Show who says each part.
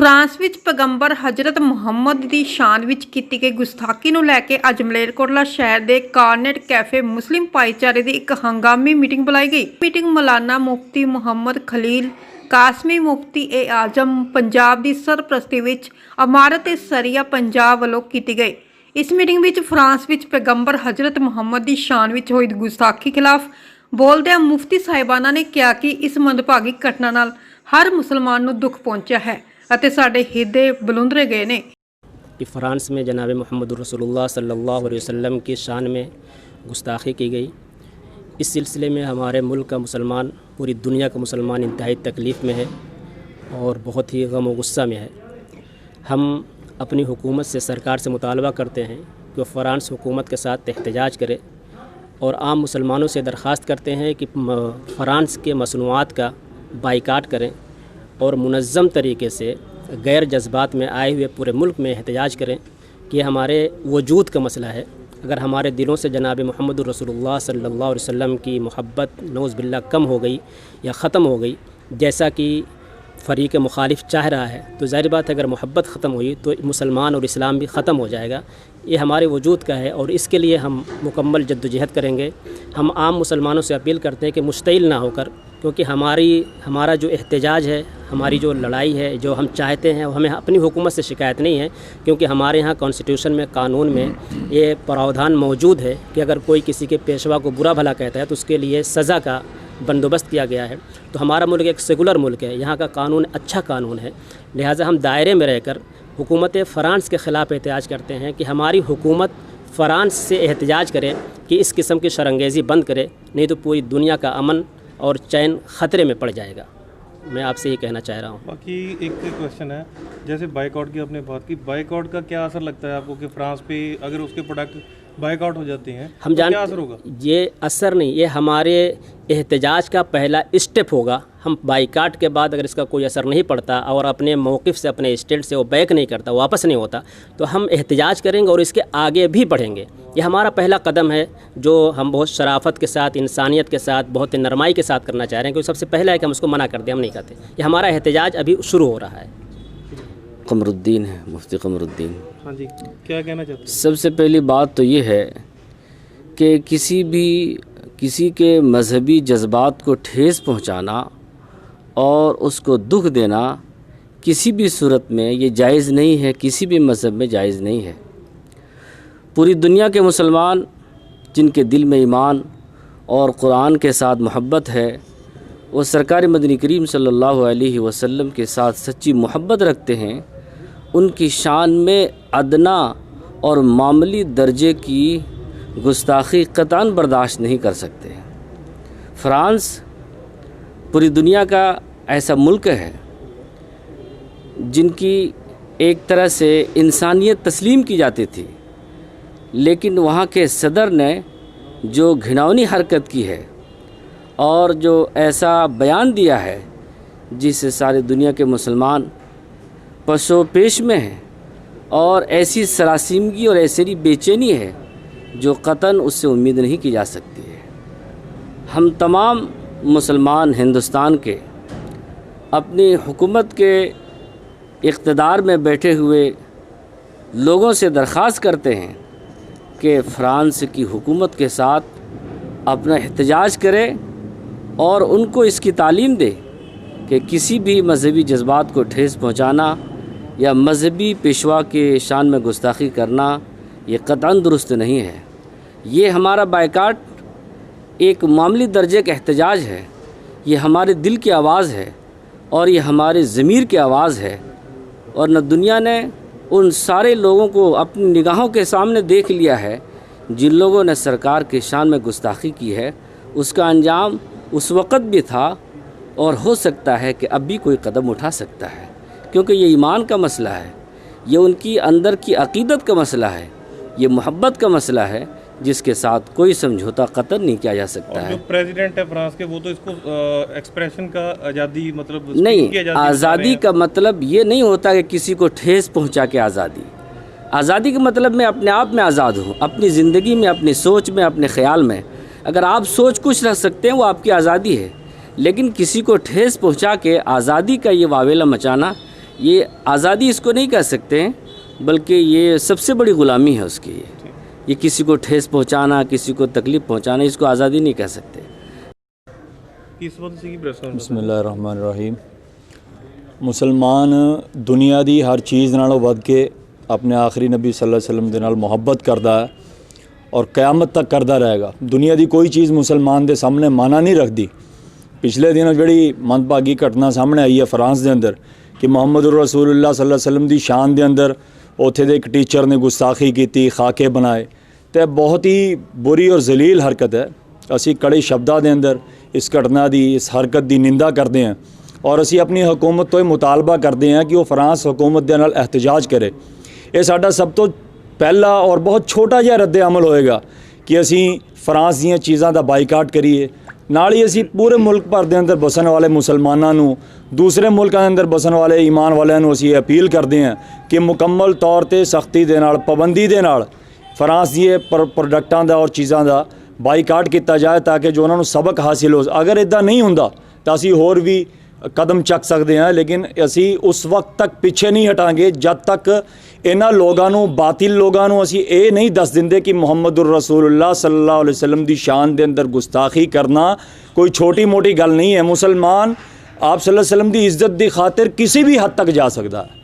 Speaker 1: France ਵਿੱਚ ਪੈਗੰਬਰ ਹਜ਼ਰਤ ਮੁਹੰਮਦ ਦੀ ਸ਼ਾਨ ਵਿੱਚ ਕੀਤੀ ਗਈ ਗੁਸਤਾਖੀ ਨੂੰ ਲੈ ਕੇ ਅੱਜ ਮਲੇਰਕੋਟਲਾ ਸ਼ਹਿਰ ਦੇ ਕਾਰਨੇਟ ਕੈਫੇ ਮੁਸਲਿਮ ਭਾਈਚਾਰੇ ਦੀ ਇੱਕ ਹੰਗਾਮੀ ਮੀਟਿੰਗ ਬੁਲਾਈ ਗਈ। ਮੀਟਿੰਗ ਮੌਲਾਨਾ ਮੁਫਤੀ ਮੁਹੰਮਦ ਖਲੀਲ ਕਾਸਮੀ ਮੁਫਤੀ-ਏ-ਆਜ਼ਮ ਪੰਜਾਬ ਦੀ ਸਰਪ੍ਰਸਤੀ ਵਿੱਚ ਇਮਾਰਤ-ਏ-ਸਰੀਆ ਪੰਜਾਬ ਵੱਲੋਂ ਕੀਤੀ ਗਈ। ਇਸ ਮੀਟਿੰਗ ਵਿੱਚ ਫਰਾਂਸ ਵਿੱਚ ਪੈਗੰਬਰ ਹਜ਼ਰਤ ਮੁਹੰਮਦ ਦੀ ਸ਼ਾਨ ਵਿੱਚ ਹੋਈ ਗੁਸਤਾਖੀ ਖਿਲਾਫ ਬੋਲਦਿਆਂ ਮੁਫਤੀ ਸਾਹਿਬਾਨਾ ਨੇ ਕਿਹਾ ਕਿ ਇਸ ਮੰਦਭਾਗੀ ਘਟਨਾ ਨਾਲ ਹਰ ਮੁਸਲਮਾਨ ਨੂੰ ਦੁੱਖ ਪਹੁੰਚਿਆ ਹੈ ਅਤੇ ਸਾਡੇ ਹਿਰਦੇ ਬਲੁੰਦਰੇ ਗਏ ਨੇ।
Speaker 2: कि फ़्रांस में जनाब मोहम्मद रसूलुल्लाह सल्लल्लाहु अलैहि वसल्लम की शान में गुस्ताखी की गई। इस सिलसिले में हमारे मुल्क का मुसलमान, पूरी दुनिया का मुसलमान इंतहाई तकलीफ़ में है और बहुत ही गम व गुस्सा में है। हम अपनी हुकूमत से, सरकार से मुतालबा करते हैं कि फ़्रांस हुकूमत के साथ एहतजाज करे और आम मुसलमानों से दरख्वास्त करते हैं कि फ़्रांस के मसनूआत का बाइकाट करें और मुनज़्ज़म तरीके से गैर जज्बात में आए हुए पूरे मुल्क में एहतजाज करें कि हमारे वजूद का मसला है। अगर हमारे दिलों से जनाब मोहम्मद रसूलुल्लाह सल्लल्लाहु अलैहि वसल्लम की मोहब्बत नौज़ बिल्लाह कम हो गई या ख़त्म हो गई, जैसा कि फ़रीक़ मुखालिफ चाह रहा है, तो ज़ाहिर बात है अगर मोहब्बत ख़त्म हुई तो मुसलमान और इस्लाम भी ख़त्म हो जाएगा। ये हमारे वजूद का है और इसके लिए हम मुकम्मल जद्दोजहद करेंगे। हम आम मुसलमानों से अपील करते हैं कि मुश्तिल ना होकर, क्योंकि हमारा जो एहतजाज है, हमारी जो लड़ाई है, जो हम चाहते हैं, हमें अपनी हुकूमत से शिकायत नहीं है, क्योंकि हमारे यहाँ कॉन्स्टिट्यूशन में, कानून में ये प्रावधान मौजूद है कि अगर कोई किसी के पेशवा को बुरा भला कहता है तो उसके लिए सज़ा का बंदोबस्त किया गया है। तो हमारा मुल्क एक सेकुलर मुल्क है, यहाँ का कानून अच्छा कानून है, लिहाजा हम दायरे में रहकर हुकूमत फ़्रांस के ख़िलाफ़ एहतजाज करते हैं कि हमारी हुकूमत फ़्रांस से एहतजाज करे कि इस किस्म की शरंगेज़ी बंद करे, नहीं तो पूरी दुनिया का अमन और चैन ख़तरे में पड़ जाएगा। मैं आपसे ये कहना चाह रहा हूँ।
Speaker 3: बाकी एक क्वेश्चन है, जैसे बाइकआउट की आपने बात की, बाइकआउट का क्या असर लगता है आपको कि फ्रांस पे अगर उसके प्रोडक्ट बाइकआउट हो जाते हैं
Speaker 2: हम
Speaker 3: तो क्या असर होगा?
Speaker 2: ये असर नहीं, ये हमारे एहतजाज का पहला स्टेप होगा। हम बाइकाट के बाद अगर इसका कोई असर नहीं पड़ता और अपने मौक़िफ़ से, अपने स्टैंड से वो बैक नहीं करता, वापस नहीं होता, तो हम एहतजाज करेंगे और इसके आगे भी बढ़ेंगे। ये हमारा पहला कदम है जो हम बहुत शराफत के साथ, इंसानियत के साथ, बहुत नरमाई के साथ करना चाह रहे हैं, क्योंकि सबसे पहला है कि हम उसको मना कर दें, हम नहीं करते। ये हमारा एहतजाज अभी शुरू हो रहा है।
Speaker 4: कमरुद्दीन है, मुफ्ती कमरुद्दीन।
Speaker 3: हाँ जी, क्या कहना चाहते हैं?
Speaker 4: सबसे पहली बात तो ये है कि किसी के मजहबी जज्बात को ठेस पहुंचाना और उसको दुख देना किसी भी सूरत में ये जायज़ नहीं है, किसी भी मज़हब में जायज़ नहीं है। पूरी दुनिया के मुसलमान जिनके दिल में ईमान और कुरान के साथ मोहब्बत है, वो सरकार मदनी करीम सल्लल्लाहु अलैहि वसल्लम के साथ सच्ची मोहब्बत रखते हैं, उनकी शान में अदना और मामूली दर्जे की गुस्ताखी क़तअन बर्दाश्त नहीं कर सकते। फ़्रांस पूरी दुनिया का ऐसा मुल्क है जिनकी एक तरह से इंसानियत तस्लीम की जाती थी, लेकिन वहाँ के सदर ने जो घिनौनी हरकत की है और जो ऐसा बयान दिया है जिससे सारी दुनिया के मुसलमान पसो पेश में हैं, और ऐसी सरासीमगी और ऐसी बेचैनी है जो क़तन उससे उम्मीद नहीं की जा सकती है। हम तमाम मुसलमान हिंदुस्तान के अपनी हुकूमत के इक़्तिदार में बैठे हुए लोगों से दरख्वास्त करते हैं कि फ़्रांस की हुकूमत के साथ अपना एहतजाज करें और उनको इसकी तालीम दे कि किसी भी मजहबी जज्बात को ठेस पहुंचाना या मजहबी पेशवा के शान में गुस्ताखी करना ये क़तअन दुरुस्त नहीं है। ये हमारा बाइकाट एक मामूली दर्जे का एहतजाज है, ये हमारे दिल की आवाज़ है और ये हमारे ज़मीर की आवाज़ है। और न दुनिया ने उन सारे लोगों को अपनी निगाहों के सामने देख लिया है जिन लोगों ने सरकार के शान में गुस्ताखी की है, उसका अंजाम उस वक़्त भी था और हो सकता है कि अब भी कोई कदम उठा सकता है, क्योंकि ये ईमान का मसला है, ये उनकी अंदर की अक़ीदत का मसला है, ये मोहब्बत का मसला है जिसके साथ कोई समझौता कतई नहीं किया जा सकता है।
Speaker 3: जो प्रेसिडेंट है फ्रांस के, वो तो इसको एक्सप्रेशन का आज़ादी मतलब
Speaker 4: नहीं, आज़ादी का मतलब ये नहीं होता कि किसी को ठेस पहुंचा के आज़ादी। आज़ादी का मतलब मैं अपने आप में आज़ाद हूँ, अपनी ज़िंदगी में, अपनी सोच में, अपने ख़्याल में। अगर आप सोच कुछ रख सकते हैं वो आपकी आज़ादी है, लेकिन किसी को ठेस पहुंचा के आज़ादी का ये वावेला मचाना یہ آزادی اس کو نہیں کہہ سکتے ہیں، بلکہ یہ سب سے بڑی غلامی ہے اس کی. یہ کسی کو ٹھیس پہنچانا، کسی کو تکلیف پہنچانا، اس کو آزادی نہیں کہہ سکتے.
Speaker 5: بسم اللہ الرحمن الرحیم. مسلمان دنیا دی ہر چیز نالوں ود کے اپنے آخری نبی صلی اللہ علیہ وسلم دے نال محبت کردا ہے اور قیامت تک کردا رہے گا. دنیا دی کوئی چیز مسلمان دے سامنے مانا نہیں رکھدی. پچھلے دنوں جڑی منبھاگی گھٹنا سامنے آئی ہے فرانس دے اندر کہ محمد رسول اللہ صلی اللہ علیہ وسلم دی شان دے اندر اوتھے دے ایک ٹیچر نے گستاخی کیتی، خاکے بنائے، تے بہت ہی بری اور ذلیل حرکت ہے. اسی کڑے شبداں دے اندر اس گھٹنا دی، اس حرکت دی نندا کردے ہیں اور اسی اپنی حکومت تو یہ مطالبہ کرتے ہیں کہ وہ فرانس حکومت دے نال احتجاج کرے. یہ ساڈا سب تو پہلا اور بہت چھوٹا جہا رد عمل ہوئے گا کہ اسی فرانس دیاں چیزاں دا بائیکاٹ کریے. نال ہی اسی پورے ملک بھر دے اندر بسن والے مسلماناں نو، دوسرے ملکاں دے اندر بسن والے ایمان والے نو اسی اپیل کردے ہیں کہ مکمل طور تے سختی دے نال، پابندی دے نال فرانس دیے پروڈکٹاں دا اور چیزاں دا بائیکاٹ کیتا جائے تاکہ جو انہوں نے سبق حاصل ہو. اگر ادا نہیں ہوندا تو اسی ہور بھی قدم چک سکتے ہیں، لیکن اسی اس وقت تک پیچھے نہیں ہٹاں گے جب تک انہاں لوگاں نو، باطل لوگاں نو اسی اے نہیں دس دیندے کہ محمد الرسول اللہ صلی اللہ علیہ وسلم دی شان دے اندر گستاخی کرنا کوئی چھوٹی موٹی گل نہیں ہے. مسلمان آپ صلی اللہ علیہ وسلم دی عزت دی خاطر کسی بھی حد تک جا سکتا ہے.